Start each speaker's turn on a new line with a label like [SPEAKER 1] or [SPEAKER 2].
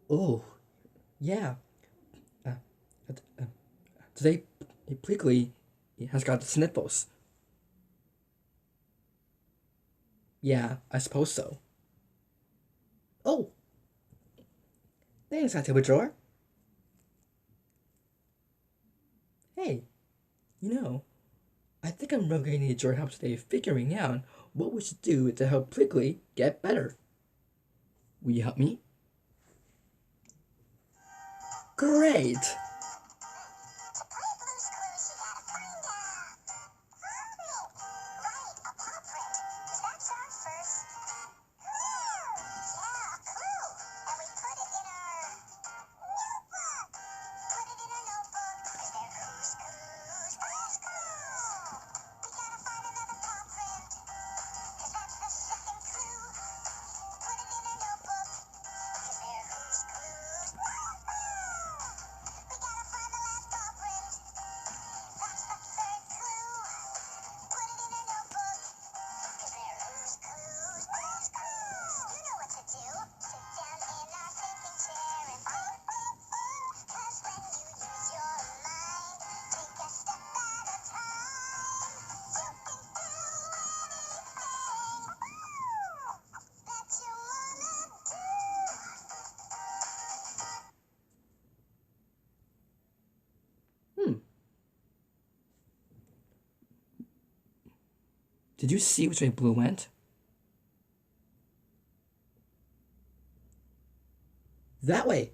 [SPEAKER 1] Oh, yeah. Uh, uh, uh, Today, Prickly has got the sniffles. Yeah, I suppose so. Oh, thanks, October Drawer. Hey, you know, I think I'm really going to need your help today figuring out what we should do to help Prickly get better. Will you help me? Great! Hmm, did you see which way Blue went? That way!